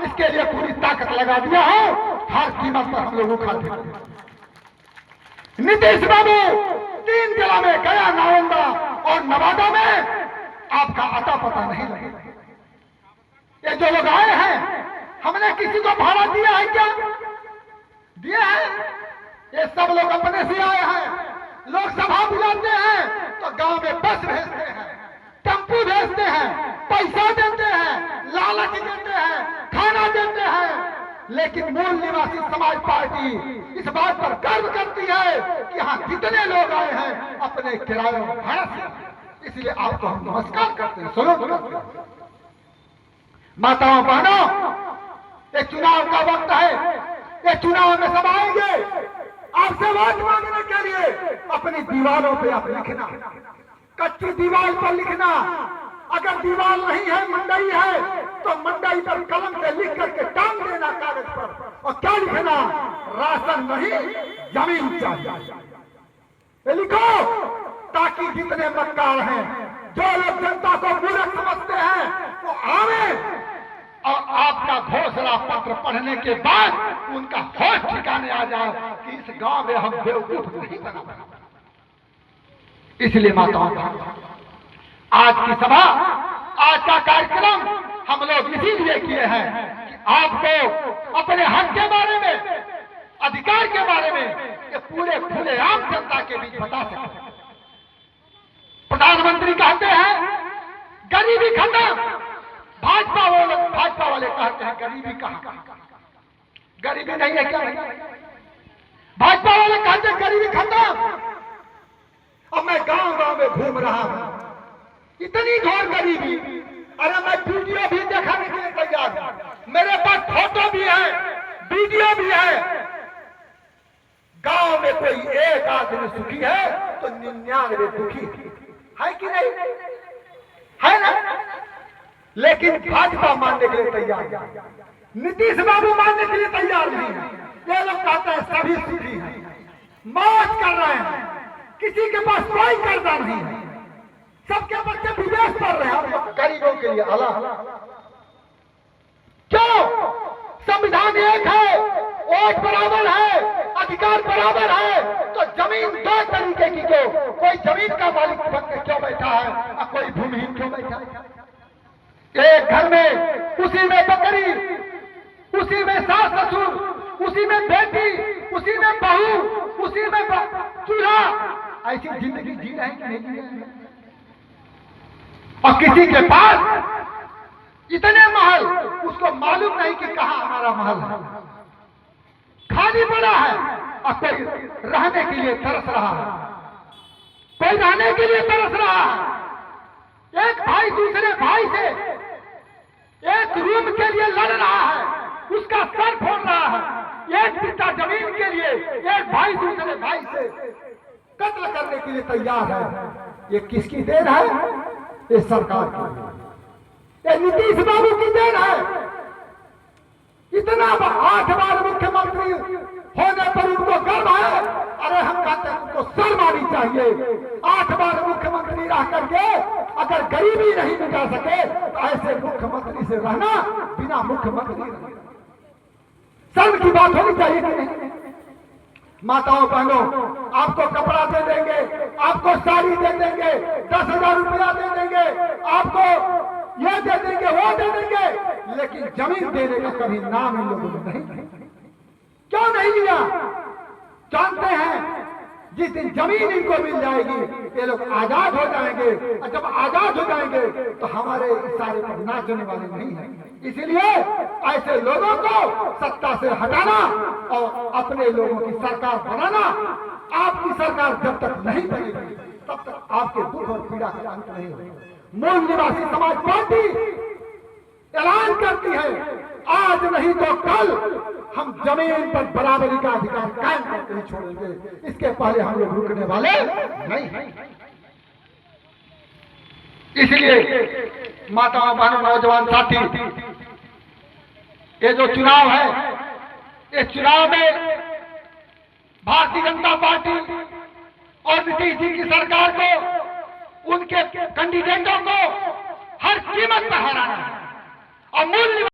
इसके लिए पूरी ताकत लगा दिया है, हर कीमत पर हम लोग उखाड़ते हैं। नीतीश बाबू 3 जिला में गया, नालंदा और नवादा में आपका अता पता नहीं लगेगा। ये जो लोग आए हैं, हमने किसी को भाड़ा दिया है क्या? दिया है? ये सब लोग अपने से आए हैं। लोकसभा बुलाते हैं तो गांव में बस भेजते हैं, टेम्पू भेजते हैं, पैसा देते हैं, लालच देते हैं, खाना देते हैं। लेकिन मूल निवासी समाज पार्टी इस बात पर गर्व करती है कि यहाँ कितने लोग आए हैं अपने किराए और भाड़ा से। इसलिए आपको हम नमस्कार करते हैं, सलूट करते हैं। माताओं बहनों, ये चुनाव का वक्त है, ये चुनाव में सब आएंगे आपसे वोट मांगने के लिए। अपनी दीवारों पे आप लिखना, कच्ची दीवार पर लिखना। अगर दीवार नहीं है, मंडई है, तो मंडई पर कलम से लिख करके टांग देना कागज पर। और क्या लिखना? राशन नहीं, जमीन चाहिए। ये लिखो, ताकि जितने मतदार हैं, जो लोग जनता को मूर्ख समझते हैं, वो आवे और आपका घोषणा पत्र पढ़ने के बाद उनका होश ठिकाने आ जाए कि इस गांव में हम बेवकूफ नहीं बना। इसलिए माताओं, आज की सभा, आज का कार्यक्रम हम लोग इसीलिए किए हैं कि आपको अपने हक के बारे में, अधिकार के बारे में ये पूरे खुले आम जनता के बीच बता सकें। प्रधानमंत्री कहते हैं गरीबी खत्म, भाजपा वाले कहते हैं गरीबी कहां? गरीबी नहीं है क्या? भाजपा वाले कहते हैं गरीबी खत्म। अब मैं गांव गांव में घूम रहा हूं, इतनी घोर गरीबी, अरे मैं वीडियो भी दिखाने के लिए तैयार हूं। मेरे पास फोटो भी है, वीडियो भी है। गांव में कोई एक आदमी सुखी है तो 99 दुखी है कि नहीं? है ना? लेकिन भाजपा मानने के लिए तैयार नहीं, नीतीश बाबू मानने के लिए तैयार नहीं है। ये लोग कहते हैं सभी सुखी हैं, मौज कर रहे हैं, किसी के पास कोई कर्जा नहीं है, सबके बच्चे विदेश पढ़ रहे हैं। गरीबों के लिए अलग क्यों? संविधान एक है, वोट बराबर है, अधिकार बराबर है, तो जमीन 2 तरीके की क्यों? कोई जमीन का मालिक बन के क्यों बैठा है और कोई भूमिहीन क्यों बैठा है? एक घर में, उसी में बकरी, उसी में सास ससुर, उसी में बेटी, उसी में बहू, उसी में चूल्हा, ऐसी जिंदगी जी रहे हैं कि नहीं जी रहे हैं? और किसी के पास इतने महल, उसको मालूम नहीं कि कहां हमारा महल है, खाली पड़ा है। और कोई रहने के लिए तरस रहा है, कोई रहने के लिए तरस रहा है। एक भाई दूसरे भाई से एक रूम के लिए लड़ रहा है, उसका सर फोड़ रहा है। एक पिता जमीन के लिए एक भाई दूसरे भाई से कत्ल करने के लिए तैयार है। ये किसकी देन है? ये सरकार की, ये नीतीश बाबू की देन है। इतना 8 बार मुख्यमंत्री होने पर उनको गर्व है। अरे हम कहते हैं उनको शर्म आनी चाहिए। 8 बार मुख्यमंत्री रह करके अगर गरीबी नहीं मिटा सके तो ऐसे मुख्यमंत्री से रहना बिना मुख्यमंत्री रहना शर्म की बात होनी चाहिए कि नहीं? माताओं बहनों, आपको कपड़ा दे देंगे, आपको साड़ी दे देंगे, 10,000 रुपया दे देंगे, आपको ये दे देंगे, वो दे देंगे, लेकिन जमीन देने का कभी नाम इन लोगों ने नहीं। क्यों नहीं लिया? जानते हैं जिस दिन जमीन इनको मिल जाएगी ये लोग आजाद हो जाएंगे, और जब आजाद हो जाएंगे तो हमारे इशारे पर नाचने वाले नहीं हैं। इसलिए ऐसे लोगों को सत्ता से हटाना और अपने लोगों की सरकार बनाना, आपकी सरकार जब तक नहीं बनेगी तब तक आपके दुख और पीड़ा का अंत नहीं होगा। मूल निवासी समाज पार्टी ऐलान करती है आज नहीं तो कल हम जमीन पर बराबरी का अधिकार कायम करके ही छोड़ेंगे। इसके पहले हम लोग रुकने वाले नहीं हैं। इसलिए माताओं बहनों नौजवान साथी, ये जो चुनाव है, इस चुनाव में भारतीय जनता पार्टी और नीतीश जी की सरकार को, उनके कैंडिडेटों को हर कीमत पर हराना है और मूल